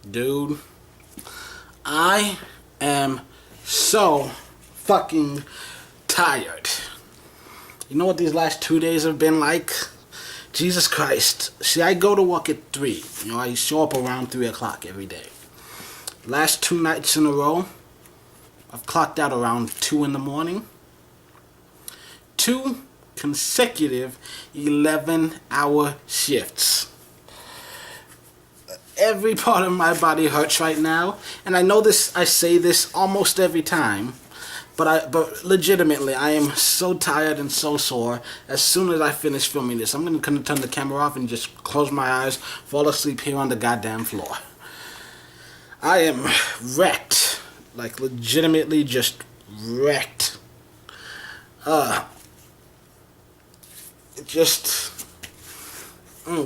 Dude, I am so fucking tired. You know what these last 2 days have been like? Jesus Christ. See, I go to work at 3. I show up around 3 o'clock every day. Last 2 nights in a row, I've clocked out around 2 in the morning. 2 consecutive 11-hour shifts. Every part of my body hurts right now, and I know this. I say this almost every time, but legitimately, I am so tired and so sore. As soon as I finish filming this, I'm gonna turn the camera off and just close my eyes, fall asleep here on the goddamn floor. I am wrecked, like legitimately just wrecked. We're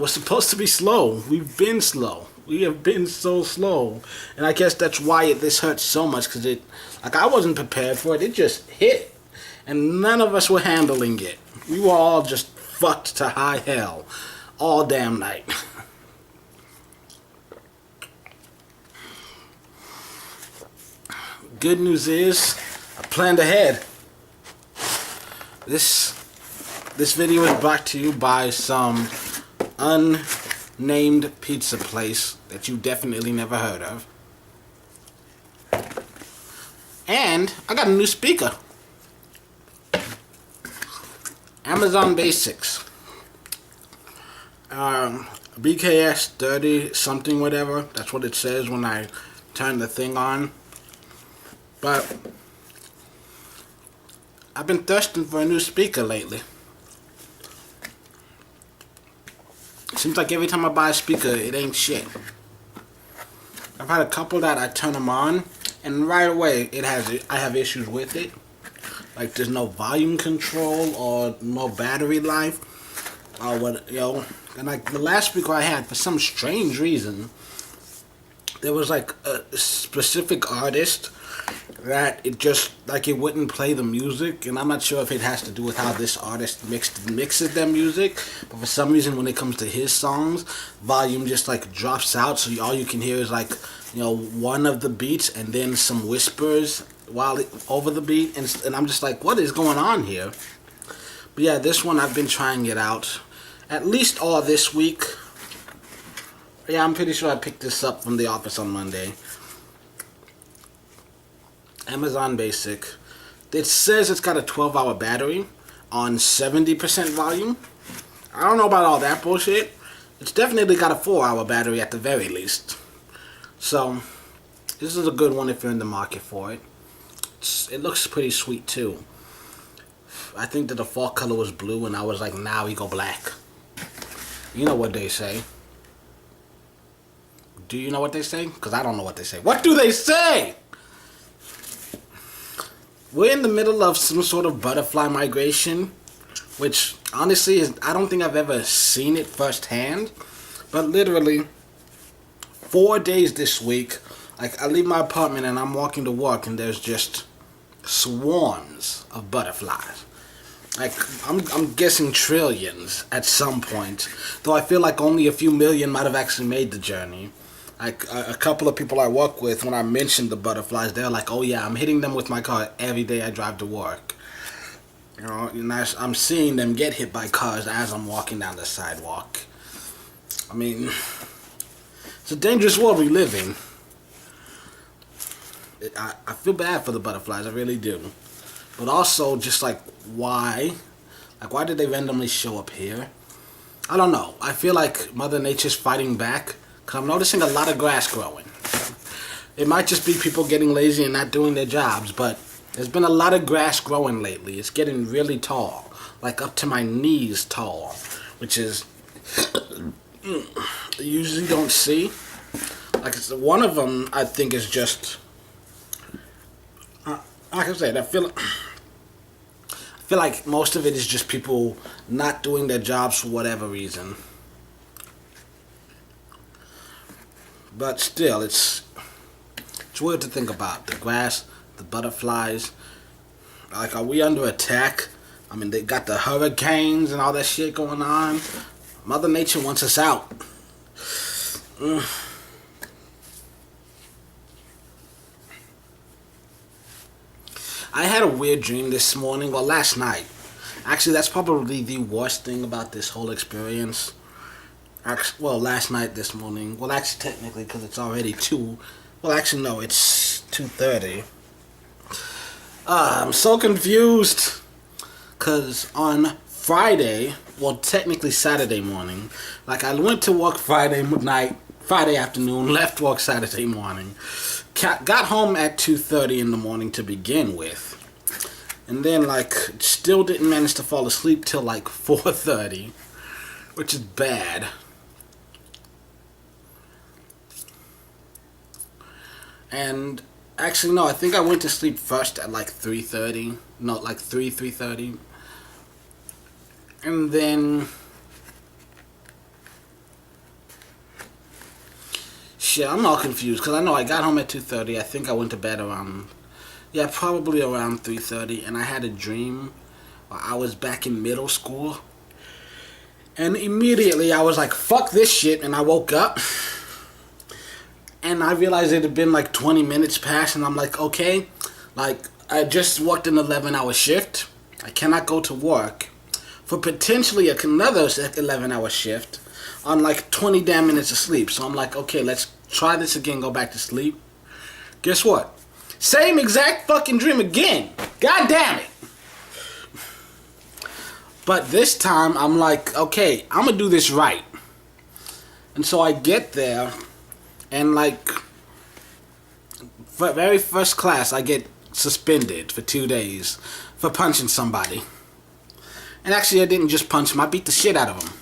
supposed to be slow. We've been slow. We have been so slow. And I guess that's why this hurts so much, because I wasn't prepared for it. It just hit. And none of us were handling it. We were all just fucked to high hell all damn night. Good news is, I planned ahead. This video is brought to you by some unnamed pizza place that you definitely never heard of. And I got a new speaker. Amazon Basics. BKS 30 something whatever. That's what it says when I turn the thing on. But I've been thirsting for a new speaker lately. Seems like every time I buy a speaker, it ain't shit. I've had a couple that I turn them on, and right away I have issues with it. Like there's no volume control or no battery life, or what, And like the last speaker I had, for some strange reason, there was like a specific artist that it wouldn't play the music, and I'm not sure if it has to do with how this artist mixes their music, but for some reason when it comes to his songs, volume just like drops out, so all you can hear is like one of the beats and then some whispers over the beat, and I'm just like, what is going on here? But yeah, this one I've been trying it out at least all this week. Yeah, I'm pretty sure I picked this up from the office on Monday. Amazon Basic. It says it's got a 12-hour battery on 70% volume. I don't know about all that bullshit. It's definitely got a 4-hour battery at the very least. So, this is a good one if you're in the market for it. It looks pretty sweet too. I think the default color was blue, and I was like, nah, we go black. You know what they say. Do you know what they say? Because I don't know what they say. What do they say? We're in the middle of some sort of butterfly migration, which honestly I don't think I've ever seen it firsthand. But literally, 4 days this week, like I leave my apartment and I'm walking to work, and there's just swarms of butterflies. Like I'm guessing trillions at some point, though I feel like only a few million might have actually made the journey. Like a couple of people I work with, when I mentioned the butterflies, they're like, "Oh yeah, I'm hitting them with my car every day I drive to work." And I'm seeing them get hit by cars as I'm walking down the sidewalk. I mean, it's a dangerous world we live in. I feel bad for the butterflies, I really do. But also, just like, why? Like, why did they randomly show up here? I don't know. I feel like Mother Nature's fighting back. Because I'm noticing a lot of grass growing. It might just be people getting lazy and not doing their jobs, but there's been a lot of grass growing lately. It's getting really tall, like up to my knees tall, which is you usually don't see. Like one of them, I think, is just like I said. I feel like most of it is just people not doing their jobs for whatever reason. But still, it's weird to think about. The grass, the butterflies. Like, are we under attack? I mean, they got the hurricanes and all that shit going on. Mother Nature wants us out. I had a weird dream this morning, well, last night. Actually, that's probably the worst thing about this whole experience. Well, last night, this morning. Well, actually, technically, because it's already 2. Well, actually, no, it's 2:30. I'm so confused. Because on Friday, well, technically Saturday morning, like I went to work Friday night, Friday afternoon, left work Saturday morning, got home at 2:30 in the morning to begin with. And then, like, still didn't manage to fall asleep till, like, 4:30, which is bad. And, actually, no, I think I went to sleep first at, like, 3:30. No, like, 3:30. And then... Shit, I'm all confused, because I know I got home at 2:30. I think I went to bed around... Yeah, probably around 3:30, and I had a dream while I was back in middle school. And immediately I was like, fuck this shit, and I woke up. And I realized it had been like 20 minutes past, and I'm like, okay, like, I just worked an 11-hour shift. I cannot go to work for potentially another 11-hour shift on like 20 damn minutes of sleep. So I'm like, okay, let's try this again, go back to sleep. Guess what? Same exact fucking dream again. God damn it. But this time, I'm like, okay, I'm gonna do this right. And so I get there, and like, for very first class, I get suspended for 2 days for punching somebody. And actually, I didn't just punch him, I beat the shit out of him.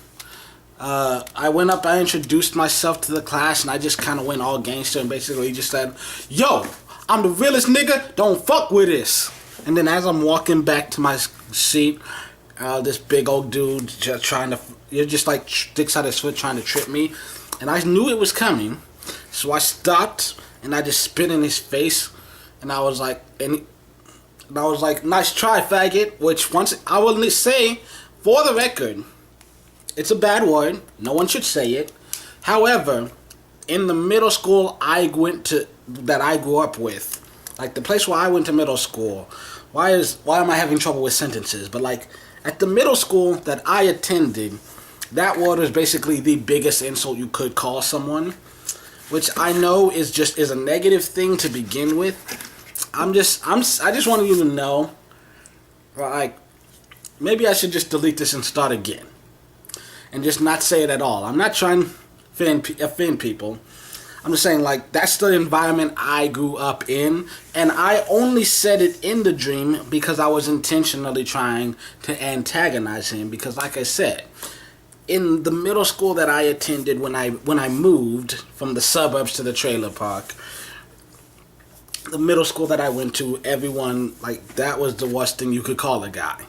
I went up, I introduced myself to the class, and I just kind of went all gangster and basically just said, yo, I'm the realest nigga, don't fuck with this. And then as I'm walking back to my seat, this big old dude just just like sticks out his foot trying to trip me. And I knew it was coming, so I stopped and I just spit in his face. And I was like, nice try, faggot. Which once I will say, for the record, it's a bad word. No one should say it. However, in the middle school that I grew up with, like the place where I went to middle school, why am I having trouble with sentences? But like at the middle school that I attended, that word is basically the biggest insult you could call someone, which I know is a negative thing to begin with. I just wanted you to know, like, maybe I should just delete this and start again, and just not say it at all. I'm not trying to offend people. I'm just saying, like, that's the environment I grew up in, and I only said it in the dream because I was intentionally trying to antagonize him. Because, like I said, in the middle school that I attended when I moved from the suburbs to the trailer park, the middle school that I went to, everyone, like, that was the worst thing you could call a guy.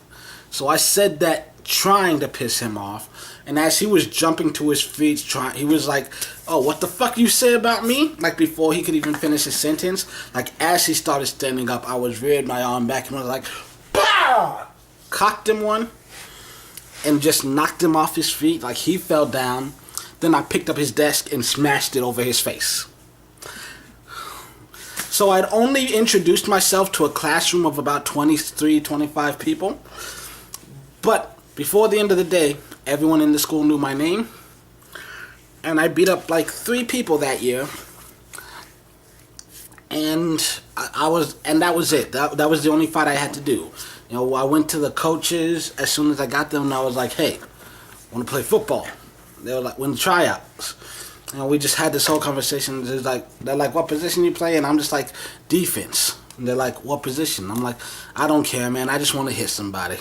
So I said that trying to piss him off. And as he was jumping to his feet, he was like, oh, what the fuck you say about me? Like, before he could even finish his sentence, like, as he started standing up, I reared my arm back and was like, pow! Cocked him one and just knocked him off his feet. Like, he fell down. Then I picked up his desk and smashed it over his face. So I'd only introduced myself to a classroom of about 23, 25 people. But before the end of the day, everyone in the school knew my name. And I beat up like 3 people that year. And that was it. That was the only fight I had to do. You know, I went to the coaches as soon as I got them, and I was like, hey, I want to play football. They were like, when the tryouts. And we just had this whole conversation. They're like, what position you play? And I'm just like, defense. And they're like, what position? I'm like, I don't care, man. I just want to hit somebody.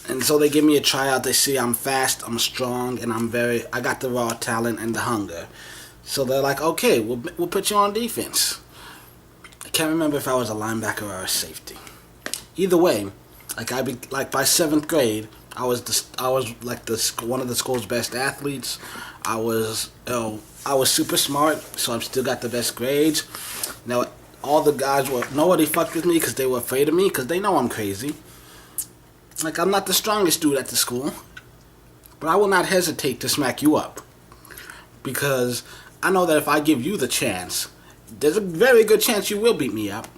And so they give me a tryout. They see I'm fast, I'm strong, and I got the raw talent and the hunger. So they're like, okay, we'll put you on defense. I can't remember if I was a linebacker or a safety. Either way, by 7th grade, I was like one of the school's best athletes. I was super smart, so I've still got the best grades. Now, all the guys nobody fucked with me because they were afraid of me because they know I'm crazy. Like, I'm not the strongest dude at the school, but I will not hesitate to smack you up. Because I know that if I give you the chance, there's a very good chance you will beat me up.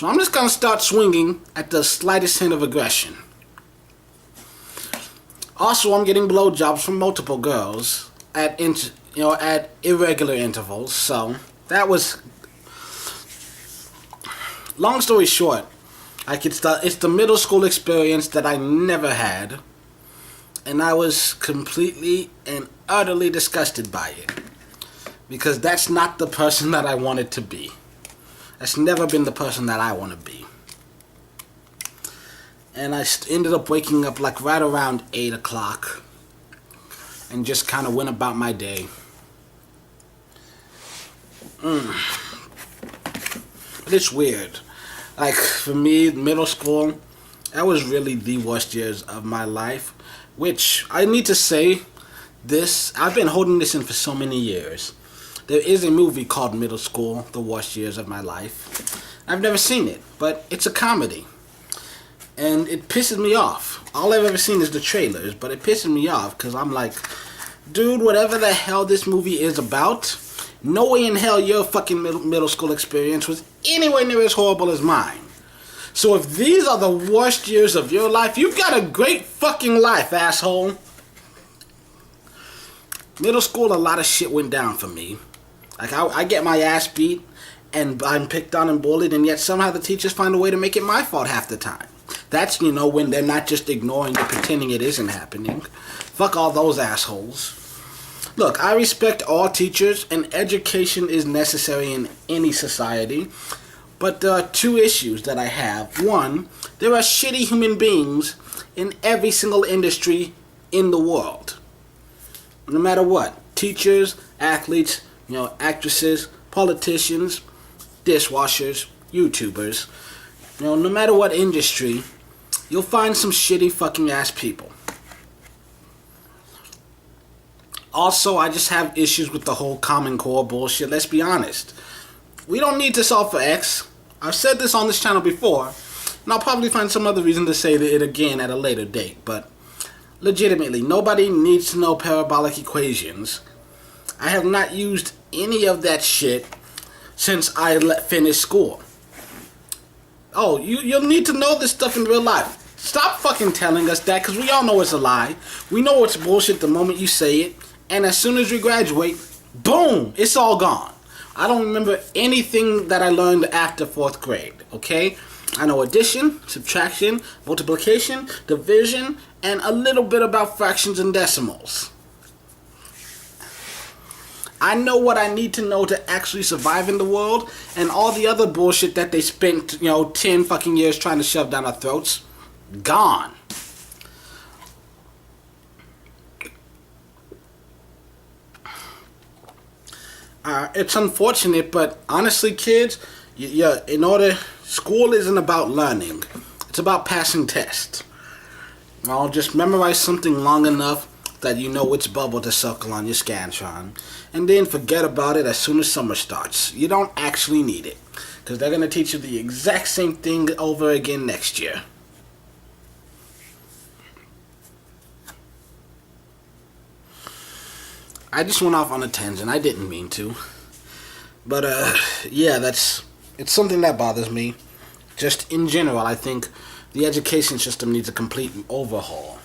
So I'm just gonna start swinging at the slightest hint of aggression. Also, I'm getting blowjobs from multiple girls at at irregular intervals. So that was, long story short, it's the middle school experience that I never had, and I was completely and utterly disgusted by it, because that's not the person that I wanted to be. That's never been the person that I want to be. And I ended up waking up like right around 8 o'clock and just kind of went about my day. But it's weird. Like, for me, middle school, that was really the worst years of my life. Which, I need to say this, I've been holding this in for so many years. There is a movie called Middle School, The Worst Years of My Life. I've never seen it, but it's a comedy. And it pisses me off. All I've ever seen is the trailers, but it pisses me off because I'm like, dude, whatever the hell this movie is about, no way in hell your fucking middle school experience was anywhere near as horrible as mine. So if these are the worst years of your life, you've got a great fucking life, asshole. Middle school, a lot of shit went down for me. Like, I get my ass beat, and I'm picked on and bullied, and yet somehow the teachers find a way to make it my fault half the time. That's, when they're not just ignoring it, pretending it isn't happening. Fuck all those assholes. Look, I respect all teachers, and education is necessary in any society. But there are two issues that I have. One, there are shitty human beings in every single industry in the world. No matter what. Teachers, athletes, actresses, politicians, dishwashers, YouTubers. No matter what industry, you'll find some shitty fucking ass people. Also, I just have issues with the whole Common Core bullshit. Let's be honest. We don't need to solve for X. I've said this on this channel before, and I'll probably find some other reason to say it again at a later date, but legitimately, nobody needs to know parabolic equations. I have not used any of that shit since I finished school. Oh, you'll need to know this stuff in real life. Stop fucking telling us that, because we all know it's a lie. We know it's bullshit the moment you say it, and as soon as we graduate, boom, it's all gone. I don't remember anything that I learned after 4th grade, okay? I know addition, subtraction, multiplication, division, and a little bit about fractions and decimals. I know what I need to know to actually survive in the world, and all the other bullshit that they spent, 10 fucking years trying to shove down our throats, gone. It's unfortunate, but honestly, kids, school isn't about learning. It's about passing tests. Just memorize something long enough that you know which bubble to circle on your Scantron, and then forget about it as soon as summer starts. You don't actually need it, because they're going to teach you the exact same thing over again next year. I just went off on a tangent. I didn't mean to. But, yeah, it's something that bothers me. Just in general, I think the education system needs a complete overhaul.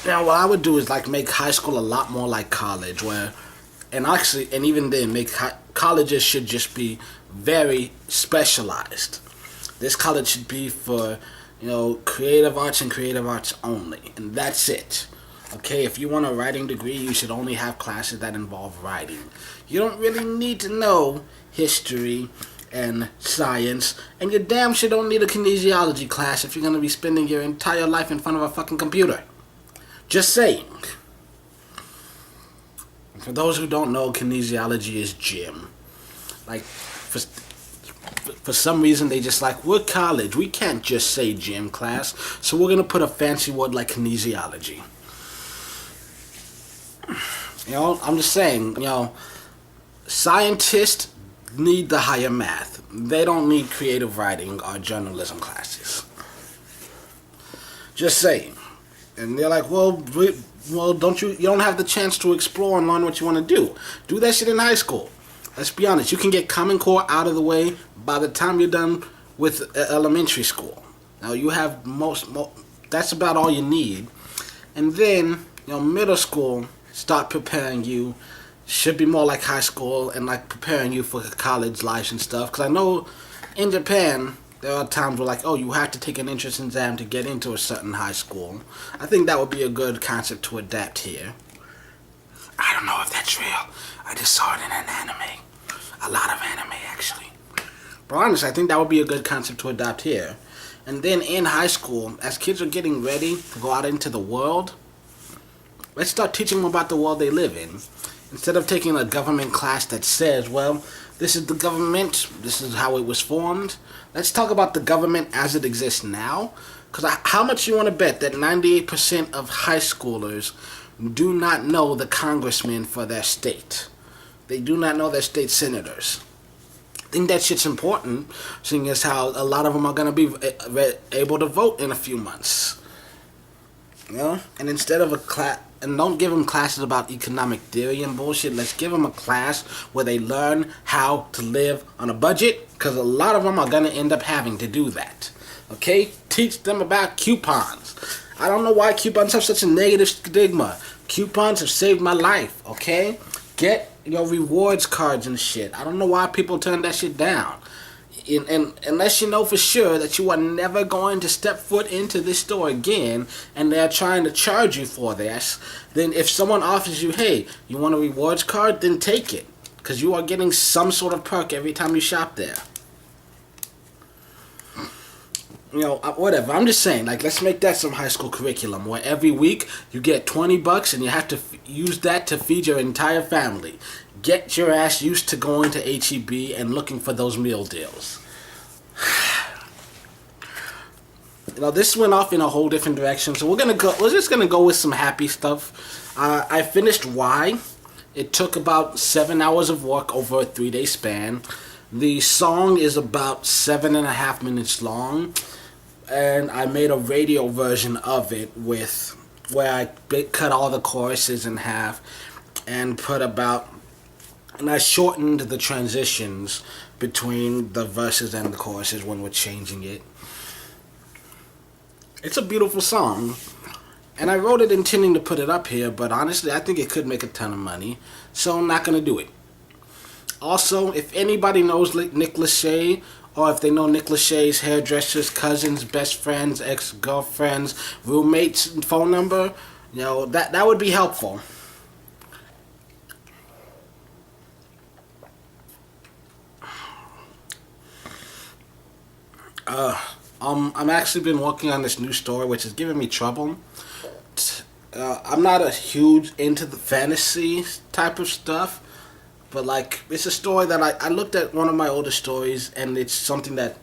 Now, what I would do is, make high school a lot more like college, and even then, colleges should just be very specialized. This college should be for, creative arts and creative arts only, and that's it. Okay, if you want a writing degree, you should only have classes that involve writing. You don't really need to know history and science, and you damn sure don't need a kinesiology class if you're going to be spending your entire life in front of a fucking computer. Just saying. For those who don't know, kinesiology is gym. For some reason, they just we're college. We can't just say gym class, so we're going to put a fancy word like kinesiology. I'm just saying, scientists need the higher math. They don't need creative writing or journalism classes. Just saying. And they're like, well, you don't have the chance to explore and learn what you want to do. Do that shit in high school. Let's be honest. You can get Common Core out of the way by the time you're done with elementary school. Now you have that's about all you need, and then middle school start preparing you. Should be more like high school and like preparing you for college life and stuff. Because I know in Japan there are times where like, oh, you have to take an entrance exam to get into a certain high school. I think that would be a good concept to adapt here. I don't know if that's real. I just saw it in an anime. A lot of anime, actually. But honestly, I think that would be a good concept to adopt here. And then in high school, as kids are getting ready to go out into the world, let's start teaching them about the world they live in. Instead of taking a government class that says, well, this is the government, this is how it was formed, let's talk about the government as it exists now. Because how much you want to bet that 98% of high schoolers do not know the congressmen for their state? They do not know their state senators. I think that shit's important, seeing as how a lot of them are going to be able to vote in a few months. And instead of a class, and don't give them classes about economic theory and bullshit. Let's give them a class where they learn how to live on a budget, because a lot of them are going to end up having to do that. Okay? Teach them about coupons. I don't know why coupons have such a negative stigma. Coupons have saved my life, okay? Get your rewards cards and shit. I don't know why people turn that shit down. And unless you know for sure that you are never going to step foot into this store again and they're trying to charge you for this, then if someone offers you, hey, you want a rewards card, then take it. Because you are getting some sort of perk every time you shop there. Whatever. I'm just saying, like, let's make that some high school curriculum where every week you get $20 and you have to use that to feed your entire family. Get your ass used to going to HEB and looking for those meal deals. This went off in a whole different direction, so we're just gonna go with some happy stuff. I finished Y. It took about 7 hours of work over a 3-day span. The song is about 7.5 minutes long. And I made a radio version of it where I cut all the choruses in half and I shortened the transitions between the verses and the choruses when we're changing it. It's a beautiful song, and I wrote it intending to put it up here, but honestly I think it could make a ton of money, so I'm not gonna do it. Also, if anybody knows Nick Lachey, or if they know Nick Lachey's hairdresser's cousins, best friends, ex-girlfriends, roommates, phone number, that would be helpful. I'm actually been working on this new story, which is giving me trouble. I'm not a huge into the fantasy type of stuff. But like, it's a story that I looked at one of my older stories, and it's something that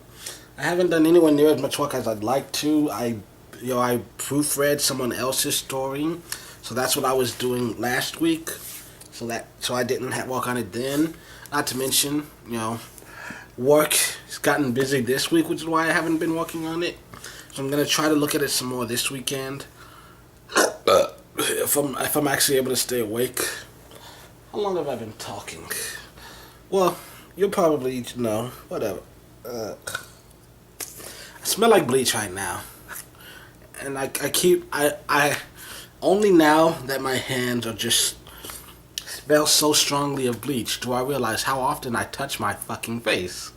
I haven't done anywhere near as much work as I'd like to. I proofread someone else's story, so that's what I was doing last week. So I didn't work on it then. Not to mention, work has gotten busy this week, which is why I haven't been working on it. So I'm gonna try to look at it some more this weekend. If I'm actually able to stay awake. How long have I been talking? Well, you'll probably know. Whatever. I smell like bleach right now. And I only now that my hands are just smell so strongly of bleach do I realize how often I touch my fucking face.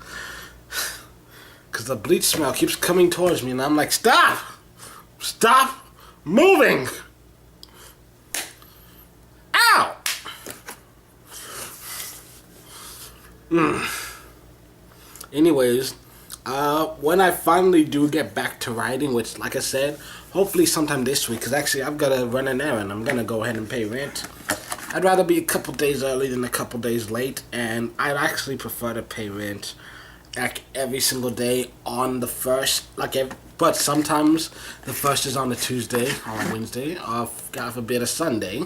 Because the bleach smell keeps coming towards me and I'm like, stop! Stop moving! Ow! Anyways, when I finally do get back to writing, which, like I said, hopefully sometime this week, because actually I've got to run an errand. I'm going to go ahead and pay rent. I'd rather be a couple days early than a couple days late, and I'd actually prefer to pay rent like every single day on the first, but sometimes the first is on a Tuesday or a Wednesday, or God forbid a Sunday.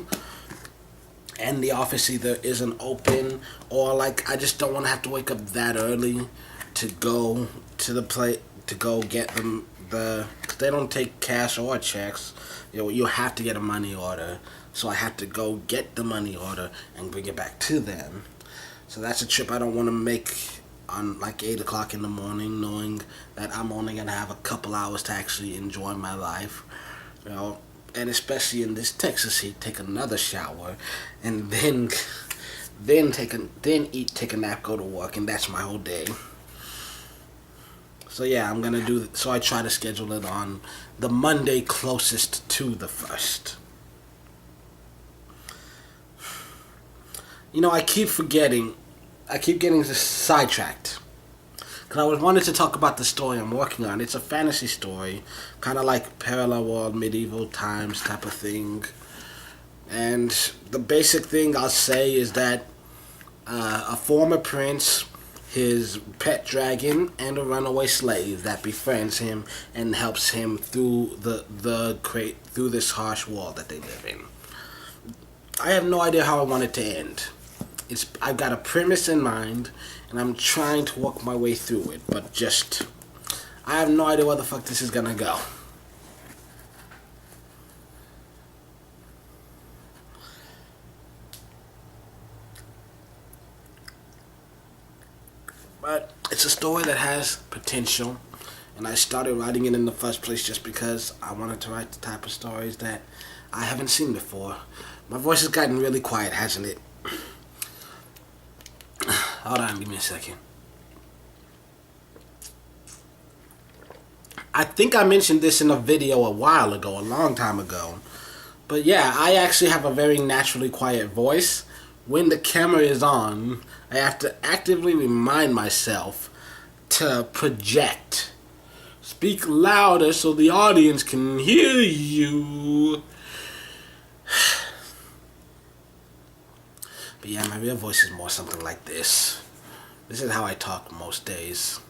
And the office either isn't open, or I just don't want to have to wake up that early to go to the plate to go get them cause they don't take cash or checks. You have to get a money order, so I have to go get the money order and bring it back to them. So that's a trip I don't want to make on like 8 o'clock in the morning, knowing that I'm only going to have a couple hours to actually enjoy my life. You know, and especially in this Texas heat, take another shower, and then take a nap, go to work, and that's my whole day. So yeah, I'm gonna do. So I try to schedule it on the Monday closest to the first. You know, I keep forgetting. I keep getting sidetracked. Because I was wanted to talk about the story I'm working on. It's a fantasy story, kind of like parallel world, medieval times type of thing. And the basic thing I'll say is that a former prince, his pet dragon, and a runaway slave that befriends him and helps him through through this harsh world that they live in. I have no idea how I want it to end. I've got a premise in mind, and I'm trying to work my way through it, but I have no idea where the fuck this is gonna go. But it's a story that has potential, and I started writing it in the first place just because I wanted to write the type of stories that I haven't seen before. My voice has gotten really quiet, hasn't it? Hold on, give me a second. I think I mentioned this in a video a while ago, a long time ago. But yeah, I actually have a very naturally quiet voice. When the camera is on, I have to actively remind myself to project. Speak louder so the audience can hear you. But yeah, my real voice is more something like this. This is how I talk most days.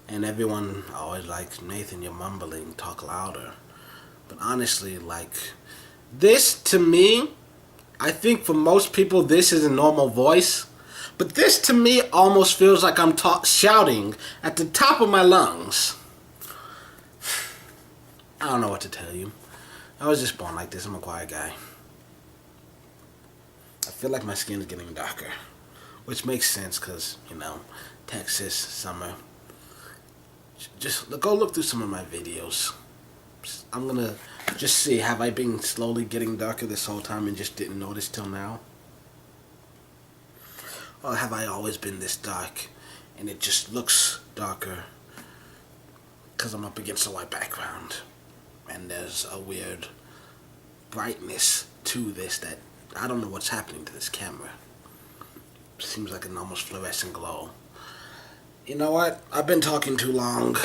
And everyone always like, Nathan, you're mumbling, talk louder. But honestly, like, this to me, I think for most people this is a normal voice. But this to me almost feels like I'm shouting at the top of my lungs. I don't know what to tell you. I was just born like this. I'm a quiet guy. I feel like my skin is getting darker, which makes sense because, you know, Texas, summer. Just go look through some of my videos. I'm going to just see, have I been slowly getting darker this whole time and just didn't notice till now? Or have I always been this dark and it just looks darker because I'm up against a white background and there's a weird brightness to this that I don't know what's happening to this camera. Seems like an almost fluorescent glow. You know what? I've been talking too long.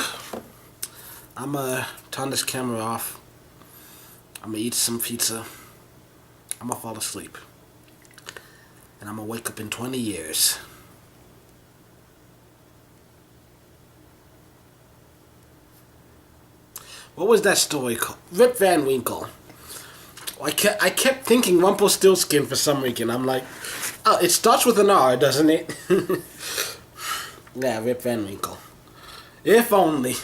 I'm gonna turn this camera off. I'm gonna eat some pizza. I'm gonna fall asleep. And I'm gonna wake up in 20 years. What was that story called? Rip Van Winkle. I kept thinking Rumpelstiltskin for some reason. I'm like, oh, it starts with an R, doesn't it? Yeah, Rip Van Winkle. If only.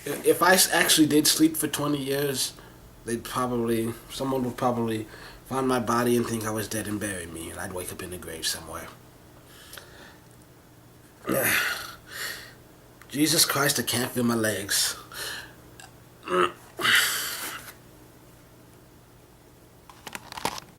If I actually did sleep for 20 years, someone would probably find my body and think I was dead and bury me, and I'd wake up in a grave somewhere. Jesus Christ, I can't feel my legs.